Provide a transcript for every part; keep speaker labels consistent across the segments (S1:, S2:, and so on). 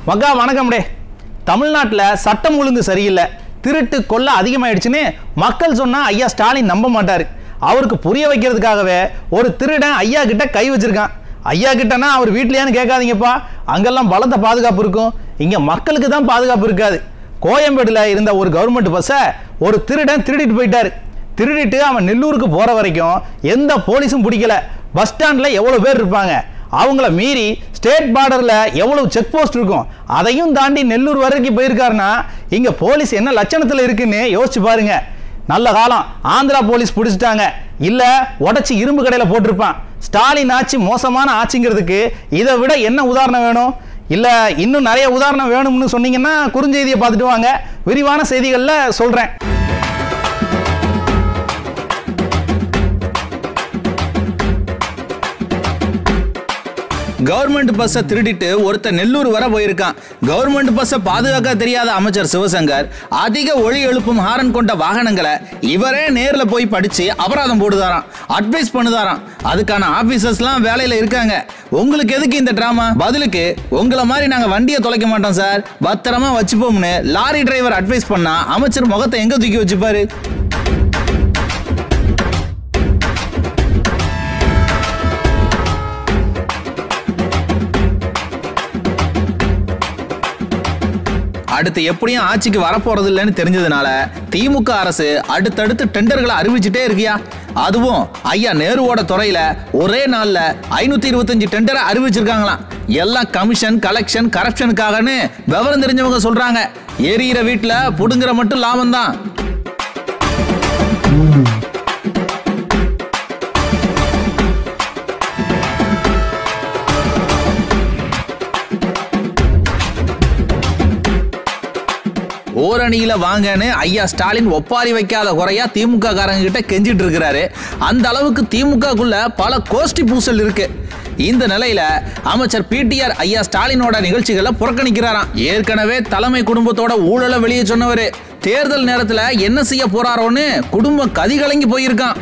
S1: மக்கா வணக்கம்டே. தமிழ்நாட்டில் சட்டம் ஒழுங்கு சரியில்லை, திருட்டு கொள்ள அதிகமாயிடுச்சுன்னு மக்கள் சொன்னால் ஐயா ஸ்டாலின் நம்ப மாட்டார். அவருக்கு புரிய வைக்கிறதுக்காகவே ஒரு திருடன் ஐயா கிட்ட கை வச்சிருக்கான். ஐயா கிட்டனா அவர் வீட்லையான்னு கேட்காதீங்கப்பா, அங்கெல்லாம் பலத்த பாதுகாப்பு இருக்கும். இங்கே மக்களுக்கு தான் பாதுகாப்பு இருக்காது. கோயம்பேடில் இருந்த ஒரு கவர்மெண்ட் பஸ்ஸை ஒரு திருடன் திருடிட்டு போயிட்டார். திருடிட்டு அவன் நெல்லூருக்கு போகிற வரைக்கும் எந்த போலீஸும் பிடிக்கல. பஸ் ஸ்டாண்டில் எவ்வளோ பேர் இருப்பாங்க, அவங்கள மீறி ஸ்டேட் பார்டரில் எவ்வளவு செக் போஸ்ட் இருக்கும், அதையும் தாண்டி நெல்லூர் வரைக்கும் போயிருக்காருன்னா இங்கே போலீஸ் என்ன லட்சணத்தில் இருக்குன்னு யோசிச்சு பாருங்க. நல்ல காலம் ஆந்திரா போலீஸ் பிடிச்சிட்டாங்க, இல்லை உடச்சி இரும்பு கடையில் போட்டிருப்பான். ஸ்டாலின் ஆட்சி மோசமான ஆட்சிங்கிறதுக்கு இதை விட என்ன உதாரணம் வேணும்? இல்லை இன்னும் நிறைய உதாரணம் வேணும்னு சொன்னீங்கன்னா குறுஞ்செய்தியை பார்த்துட்டு வாங்க, விரிவான செய்திகளில் சொல்கிறேன். கவர்மெண்ட் பஸ்ஸை திருடிட்டு ஒருத்தர் நெல்லூர் வர போயிருக்கான். கவர்மெண்ட் பஸ்ஸை பாதுகாக்க தெரியாத அமைச்சர் சிவசங்கர் அதிக ஒளி எழுப்பும் ஹாரன் கொண்ட வாகனங்களை இவரே நேரில் போய் படிச்சு அபராதம் போடுதாராம், அட்வைஸ் பண்ணுதாராம். அதுக்கான ஆபீசர்ஸ்லாம் வேலையில இருக்காங்க. உங்களுக்கு எதுக்கு இந்த டிராமா? பதிலுக்கு உங்களை மாதிரி நாங்க வண்டியை தொலைக்க மாட்டோம் சார், பத்திரமா வச்சுப்போம்னு லாரி டிரைவர் அட்வைஸ் பண்ணா அமைச்சர் முகத்தை எங்க தூக்கி வச்சுப்பாரு? அடுத்து எப்படியும் ஆட்சிக்கு வரப்போறது இல்லைன்னு தெரிஞ்சதுனால திமுக அரசு அடுத்தடுத்து டெண்டர்களை அறிவிச்சுட்டே இருக்கியா. அதுவும் ஐயா நேருவோட துறையில ஒரே நாள்ல 525 டெண்டரை அறிவிச்சிருக்காங்களாம். எல்லாம் கமிஷன், கலெக்ஷன், கரப்ஷனுக்காகன்னு விவரம் தெரிஞ்சவங்க சொல்றாங்க. எரியிற வீட்டுல புடுங்குற மட்டும் லாபம் தான். ஓரணியில வாங்கன்னு ஐயா ஸ்டாலின் ஒப்பாரி வைக்காத குறையா திமுக காரங்க கிட்ட கெஞ்சிட்டு இருக்கிறாரு. அந்த அளவுக்கு திமுகக்குள்ள பல கோஷ்டி பூசல் இருக்கு. இந்த நிலையில அமைச்சர் பிடிஆர் ஐயா ஸ்டாலினோட நிகழ்ச்சிகளை புறக்கணிக்கிறாராம். ஏற்கனவே தலைமை குடும்பத்தோட ஊழலை வெளியே சொன்னவரு தேர்தல் நேரத்துல என்ன செய்ய போறாரோன்னு குடும்பம் கதிகலங்கி போயிருக்கான்.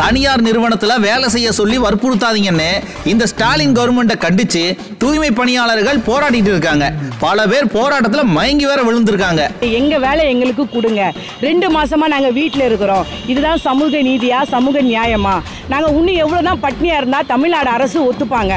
S1: தனியார் நிறுவனத்துல வேலை செய்ய சொல்லி வற்புறுத்தாதீங்கன்னு இந்த ஸ்டாலின் கவர்மெண்ட்டை கண்டிச்சு தூய்மை பணியாளர்கள் போராடிட்டு இருக்காங்க. பல பேர் போராட்டத்துல மயங்கி வேற விழுந்திருக்காங்க.
S2: எங்க வேலை எங்களுக்கு கொடுங்க, 2 மாசமா நாங்க வீட்டில் இருக்கிறோம், இதுதான் சமூக நீதியா, சமூக நியாயமா? நாங்க இன்னும் எவ்வளவுதான் பட்னியா இருந்தா தமிழ்நாடு அரசு ஒத்துப்பாங்க?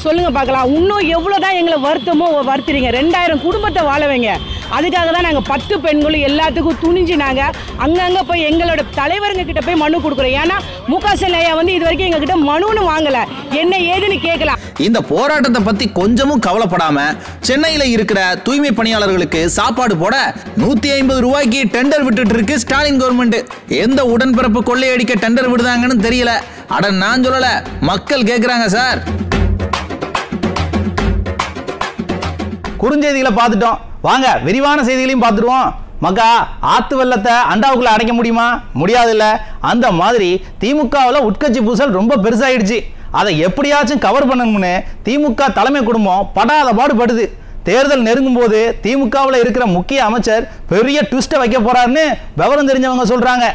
S2: சொல்லுங்க பார்க்கலாம். இன்னும் எவ்வளவுதான் எங்களை வருத்தமோ வருத்துறீங்க? 2000 குடும்பத்தை வாழ வைங்க. அதுக்காக தான் நாங்கள் 10 பெண்களும் எல்லாத்துக்கும் துணிஞ்சு நாங்கள் அங்கங்கே போய் எங்களோட தலைவருங்க கிட்ட போய் மனு கொடுக்குறோம். ஏன்னா முகாசன் ஐயா இது வரைக்கும் எங்ககிட்ட மனுன்னு வாங்கலை, என்ன ஏதுன்னு கேட்கலாம்.
S1: இந்த போராட்டத்தை பத்தி கொஞ்சமும் கவலைப்படாம சென்னையில் இருக்கிற தூய்மை பணியாளர்களுக்கு சாப்பாடு போட 150 ரூபாய்க்கு டெண்டர் விட்டுட்டு இருக்கு ஸ்டாலின் கவர்மெண்ட். எந்த உடன்பிறப்பு கொள்ளையடிக்க டெண்டர் விடுதாங்கன்னு தெரியல. அட நான் சொல்லல, மக்கள் கேட்குறாங்க சார். குறுஞ்செய்திகளை பார்த்துட்டோம், வாங்க விரிவான செய்திகளையும் பார்த்துருவோம். மக்கா, ஆத்து வெள்ளத்தை அண்டாவுக்குள்ள அடைக்க முடியுமா? முடியாது இல்ல. அந்த மாதிரி திமுகவில் உட்கட்சி பூசல் ரொம்ப பெருசாயிடுச்சு. அதை எப்படியாச்சும் கவர் பண்ணணும்னு திமுக தலைமை குடும்பம் படாத பாடுபடுது. தேர்தல் நெருங்கும் போது திமுகவில் இருக்கிற முக்கிய அமைச்சர் பெரிய ட்விஸ்ட்டை வைக்க போறாருன்னு விவரம் தெரிஞ்சவங்க சொல்றாங்க.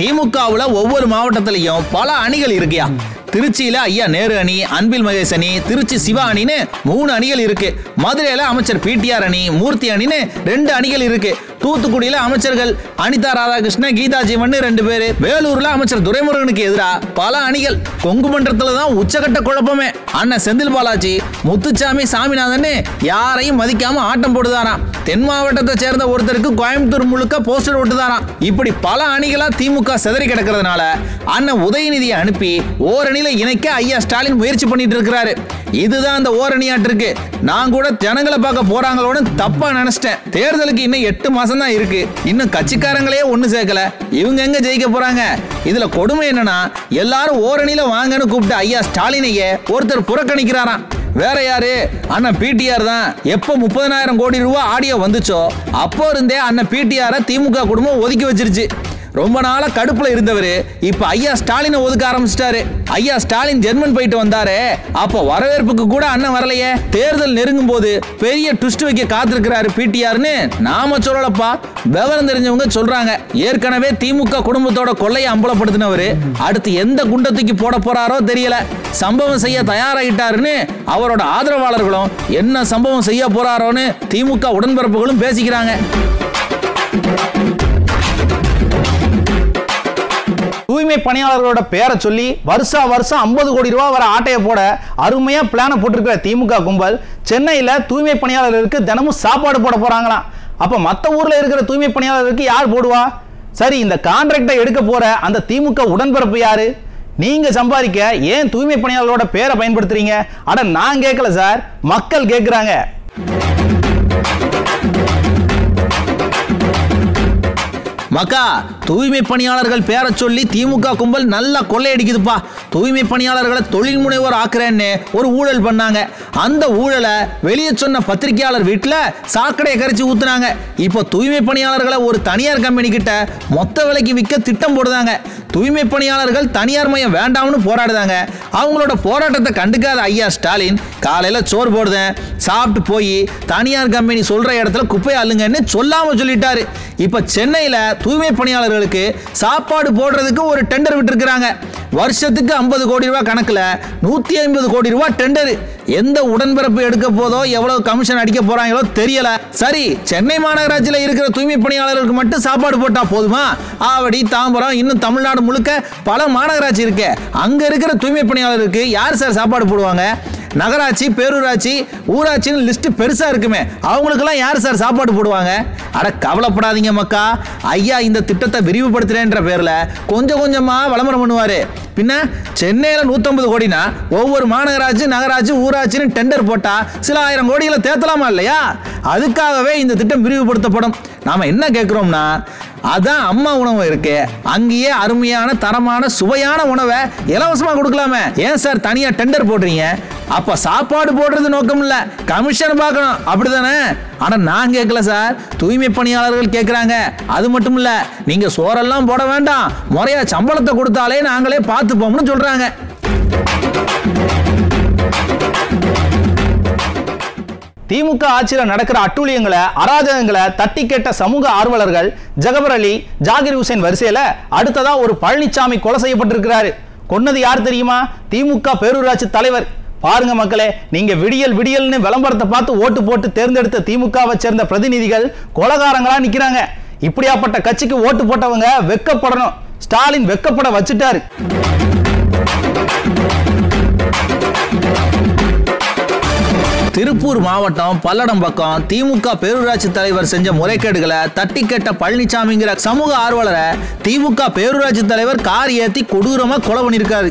S1: திமுகவில் ஒவ்வொரு மாவட்டத்திலையும் பல அணிகள் இருக்கியா. திருச்சியில ஐயா நேரு அணி, அன்பில் மகேஷ் அணி, திருச்சி சிவா அணின்னு 3 அணிகள் இருக்கு. மதுரையில அமைச்சர் பிடிஆர் அணி, மூர்த்தி அணின்னு 2 அணிகள் இருக்கு. தூத்துக்குடியில அமைச்சர்கள் அனிதா ராதாகிருஷ்ணன், கீதா ஜீவன் 2 பேரு. வேலூர்ல அமைச்சர் துரைமுருகனுக்கு எதிராக பல அணிகள். கொங்கு மன்றத்துல தான் உச்சகட்ட குழப்பமே. அண்ணன் செந்தில் பாலாஜி, முத்துச்சாமி, சாமிநாதன் யாரையும் மதிக்காம ஆட்டம் போடுதாராம். தென் மாவட்டத்தை சேர்ந்த ஒருத்தருக்கு கோயம்புத்தூர் முழுக்க போஸ்டர் ஒட்டுதாராம். இப்படி பல அணிகளா திமுக சிதறி கிடக்கிறதுனால அண்ணன் உதயநிதியை அனுப்பி ஓரணி இணைக்க ஐயா ஸ்டாலின் முயற்சி பண்ணிட்டு இருக்கிறாரு. இதுதான் அந்த ஓரணியாட்டு இருக்கு. நான் கூட ஜனங்களை பார்க்க போறாங்களோன்னு தப்பா நினைச்சிட்டேன். தேர்தலுக்கு இன்னும் 8 மாசம் தான் இருக்கு. இன்னும் கட்சிக்காரங்களே ஒண்ணு சேர்க்கல. இவங்க எங்க ஜெயிக்க போறாங்க? இதுல கொடுமை என்னன்னா, எல்லாரும் ஓரணியில வாங்கன்னு கூப்பிட்டு ஐயா ஸ்டாலினையே ஒருத்தர் புறக்கணிக்கிறாராம். வேற யாரு? அண்ணன் பிடிஆர் தான். எப்போ 30,000 கோடி ரூபாய் ஆடியோ வந்துச்சோ அப்போ இருந்தே அண்ணன் பிடிஆரை திமுக குடும்பம் ஒதுக்கி வச்சிருச்சு. ரொம்ப நாளா கடுப்புல இருந்தவர் இப்ப ஐயா ஸ்டாலினை ஒதுக்க ஆரம்பிச்சிட்டாரு. ஐயா ஸ்டாலின் ஜெர்மன் போயிட்டு வந்தாரு, அப்ப வரவேற்புக்கு கூட அண்ணன் வரலையே. தேர்தல் நெருங்கும் போது பெரிய ட்விஸ்ட் வைக்க காத்திருக்கிறாரு பிடிஆர்னு நாம சொல்லலப்பா, விவரம் தெரிஞ்சவங்க சொல்றாங்க. ஏற்கனவே திமுக குடும்பத்தோட கொள்ளையை அம்பலப்படுத்தினவர் அடுத்து எந்த குண்டத்துக்கு போட போறாரோ தெரியல. சம்பவம் செய்ய தயாராகிட்டாருன்னு அவரோட ஆதரவாளர்களும் என்ன சம்பவம் செய்ய போறாரோன்னு திமுக உடன்பிறப்புகளும் பேசிக்கிறாங்க.
S3: தூய்மை பணியாளர்களோட பேரை சொல்லி வருஷம் 50 கோடி ரூபாய் வர ஆட்டையை போட அருமையா பிளான போட்டிருக்கிற திமுக கும்பல் சென்னையில தூய்மை பணியாளர்களுக்கு தினமும் சாப்பாடு போட போறாங்களாம். அப்ப மற்ற ஊர்ல இருக்கிற தூய்மை பணியாளர்களுக்கு யார் போடுவா? சரி, இந்த கான்ட்ராக்டை எடுக்க போற அந்த திமுக உடன்பிறப்பு யாரு? நீங்க சம்பாதிக்க ஏன் தூய்மை பணியாளர்களோட பேரை பயன்படுத்துறீங்க? அட நான் கேட்கல சார், மக்கள் கேட்கிறாங்க.
S1: மக்கா, தூய்மை பணியாளர்கள் பேரை சொல்லி திமுக கும்பல் நல்லா கொள்ளையடிக்குதுப்பா. தூய்மை பணியாளர்களை தொழில் முனைவோர் ஆக்குறேன்னு ஒரு ஊழல் பண்ணாங்க. அந்த ஊழலை வெளியே சொன்ன பத்திரிகையாளர் வீட்டில் சாக்கடையை கரைச்சி ஊத்துனாங்க. இப்போ தூய்மை பணியாளர்களை ஒரு தனியார் கம்பெனி கிட்ட மொத்த விலைக்கு விற்க திட்டம் போடுதாங்க. தூய்மை பணியாளர்கள் தனியார் மையம் வேண்டாம்னு போராடுதாங்க. அவங்களோட போராட்டத்தை கண்டுக்காத ஐயா ஸ்டாலின் காலையில் சோறு போடுதேன் சாப்பிட்டு போய் தனியார் கம்பெனி சொல்ற இடத்துல குப்பை அள்ளுங்கன்னு சொல்லாம சொல்லிட்டாரு. இப்ப சென்னையில தூய்மை பணியாளர்களுக்கு சாப்பாடு போடுறதுக்கு ஒரு டெண்டர் விட்டுருக்காங்க. வருஷத்துக்கு 50 கோடி ரூபாய் கணக்குல 150 கோடி ரூபாய் டெண்டர். எந்த உடன்பிறப்பு எடுக்க போதோ எவ்வளவு கமிஷன் அடிக்க போறாங்களோ தெரியல. சரி, சென்னை மாநகராட்சியில் இருக்கிற தூய்மை பணியாளர்களுக்கு மட்டும் சாப்பாடு போட்டா போதுமா? ஆவடி, தாம்பரம், இன்னும் தமிழ்நாடு முழுக்க பல மாநகராட்சி இருக்கு. அங்க இருக்கிற தூய்மை பணியாளருக்கு யார் சார் சாப்பாடு போடுவாங்க? நகராட்சி, பேரூராட்சி, ஊராட்சின்னு லிஸ்ட் பெருசா இருக்குமே, அவங்களுக்கெல்லாம் யார் சார் சாப்பாடு போடுவாங்க? அட கவலைப்படாதீங்க மக்கா, ஐயா இந்த திட்டத்தை விரிவுபடுத்துறேன்ற பேர்ல கொஞ்சம் கொஞ்சமா விளம்பரம் பண்ணுவாரு. பின்ன சென்னையில 150 கோடினா ஒவ்வொரு மாநகராட்சி, நகராட்சி, ஊராட்சின்னு டெண்டர் போட்டா சில ஆயிரம் கோடிகளை தேத்தலாமா இல்லையா? அதுக்காகவே இந்த திட்டம் விரிவுபடுத்தப்படும். நாம என்ன கேட்கிறோம்னா, அதான் அம்மா உணவு இருக்கு, அங்கேயே அருமையான தரமான சுவையான உணவை இலவசமா கொடுக்கலாமே. ஏன் சார் தனியா டெண்டர் போடுறீங்க? அப்ப சாப்பாடு போடுறது நோக்கம் இல்ல, கமிஷன் பார்க்கணும், அப்படிதானே? ஆனா நான் கேட்கல சார், தூய்மை பணியாளர்கள் கேட்கிறாங்க. அது மட்டும் இல்ல, நீங்க சோறெல்லாம் போட வேண்டாம், முறையா சம்பளத்தை கொடுத்தாலே நாங்களே பார்த்துப்போம்னு சொல்றாங்க.
S3: திமுக ஆட்சியில் நடக்கிற அட்டூழியங்களை, அராஜகங்களை தட்டி கேட்ட சமூக ஆர்வலர்கள் ஜகபர் அலி, ஜாகிர் ஹுசைன் வரிசையில அடுத்ததா ஒரு பழனிசாமி கொலை செய்யப்பட்டிருக்கிறாரு. கொன்னது யார் தெரியுமா? திமுக பேரூராட்சி தலைவர். பாருங்க மக்களே, நீங்க விடியல் விடியல்னு விளம்பரத்தை பார்த்து ஓட்டு போட்டு தேர்ந்தெடுத்த திமுகவை சேர்ந்த பிரதிநிதிகள் கொலைகாரங்களா நிக்கிறாங்க. இப்படியாப்பட்ட கட்சிக்கு ஓட்டு போட்டவங்க வெக்கப்படணும். ஸ்டாலின் வெக்கப்பட வச்சுட்டாரு.
S1: திருப்பூர் மாவட்டம் பல்லடம் பக்கம் திமுக பேரூராட்சி தலைவர் செஞ்ச முறைகேடுகளை தட்டி கேட்ட பழனிசாமிங்கிற சமூக ஆர்வலரை திமுக பேரூராட்சி தலைவர் கார் ஏத்தி கொடூரமா கொலை பண்ணியிருக்காரு.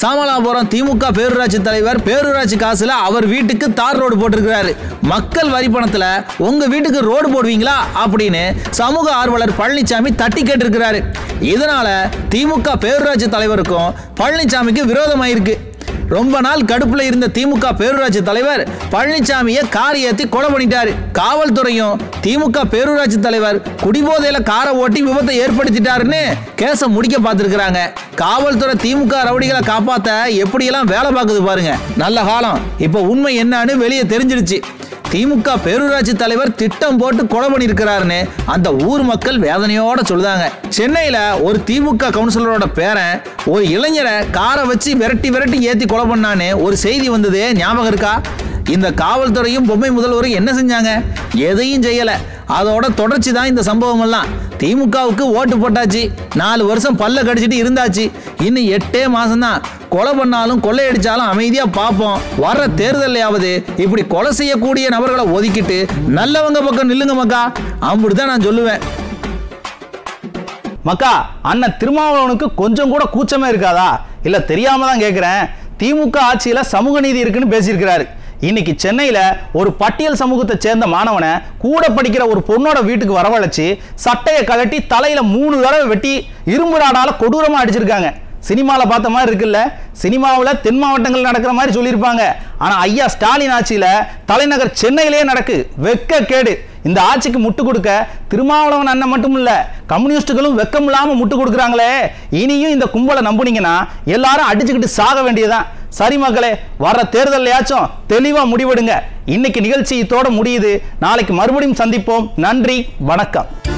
S1: சாமலாபுரம் திமுக பேரூராட்சி தலைவர் பேரூராட்சி காசுல அவர் வீட்டுக்கு தார் ரோடு போட்டிருக்கிறாரு. மக்கள் வரி பணத்துல உங்க வீட்டுக்கு ரோடு போடுவீங்களா அப்படின்னு சமூக ஆர்வலர் பழனிசாமி தட்டி கேட்டிருக்கிறாரு. இதனால திமுக பேரூராட்சி தலைவருக்கும் பழனிசாமிக்கு விரோதமாயிருக்கு. ரொம்ப நாள் கடுப்புல இருந்த திமுக பேரூராட்சி தலைவர் பழனிசாமியை கார் ஏத்தி கொலை பண்ணிட்டாரு. காவல்துறையும் திமுக பேரூராட்சி தலைவர் குடிபோதையில காரை ஓட்டி விபத்தை ஏற்படுத்திட்டாருன்னு கேஸை முடிக்க பார்த்திருக்கிறாங்க. காவல்துறை திமுக ரவுடிகளை காப்பாத்த எப்படியெல்லாம் வேலை பார்க்குது பாருங்க. நல்ல காலம். இப்ப உண்மை என்னன்னு வெளியே தெரிஞ்சிருச்சு. திமுக பேரூராட்சி தலைவர் திட்டம் போட்டு கொலை பண்ணியிருக்கிறாருன்னு அந்த ஊர் மக்கள் வேதனையோட சொல்லுதாங்க. சென்னையில ஒரு திமுக கவுன்சிலரோட பேரன் ஒரு இளைஞரை காரை வச்சு விரட்டி விரட்டி ஏத்தி கொலை பண்ணான்னு ஒரு செய்தி வந்தது, ஞாபகம் இருக்கா? இந்த காவல்துறையும் பொம்மை முதல்வரும் என்ன செஞ்சாங்க? எதையும் செய்யல. அதோட தொடர்ச்சி தான் இந்த சம்பவம் எல்லாம். திமுகவுக்கு ஓட்டு போட்டாச்சு, 4 வருஷம் பல்ல கடிச்சிட்டு இருந்தாச்சு, இன்னும் 8 மாசம் தான். கொலை பண்ணாலும் கொள்ளையடிச்சாலும் அமைதியா பார்ப்போம். வர்ற தேர்தலையாவது இப்படி கொலை செய்யக்கூடிய நபர்களை ஒதுக்கிட்டு நல்லவங்க பக்கம் நில்லுங்க மக்கா, அப்படிதான் நான் சொல்லுவேன்.
S3: மக்கா, அண்ணன் திருமாவளவனுக்கு கொஞ்சம் கூட கூச்சமே இருக்காதா? இல்ல தெரியாம தான் கேட்கிறேன். திமுக ஆட்சியில சமூக நீதி இருக்குன்னு பேசியிருக்கிறாரு. இன்னைக்கு சென்னையில ஒரு பட்டியல் சமூகத்தை சேர்ந்த மாணவனை கூட படிக்கிற ஒரு பொண்ணோட வீட்டுக்கு வரவழைச்சு சட்டையை கழட்டி தலையில 3 தடவை வெட்டி இரும்பு ராடால கொடூரமா அடிச்சிருக்காங்க. சினிமாவில் பார்த்த மாதிரி இருக்குல்ல? சினிமாவில் தென் மாவட்டங்கள் நடக்கிற மாதிரி சொல்லியிருப்பாங்க. ஆனால் ஐயா ஸ்டாலின் ஆட்சியில் தலைநகர் சென்னையிலேயே நடக்கு. வெக்க கேடு. இந்த ஆட்சிக்கு முட்டு கொடுக்க திருமாவளவன் அண்ணன் மட்டும் இல்ல, கம்யூனிஸ்டுகளும் வெக்கம் இல்லாம முட்டு கொடுக்குறாங்களே. இனியும் இந்த கும்பலை நம்புனீங்கன்னா எல்லாரும் அடிச்சுக்கிட்டு சாக வேண்டியதுதான். சரி மக்களே, வர்ற தேர்தலையாச்சும் தெளிவா முடிவெடுங்க. இன்னைக்கு நிகழ்ச்சி இதோட முடியுது. நாளைக்கு மறுபடியும் சந்திப்போம். நன்றி, வணக்கம்.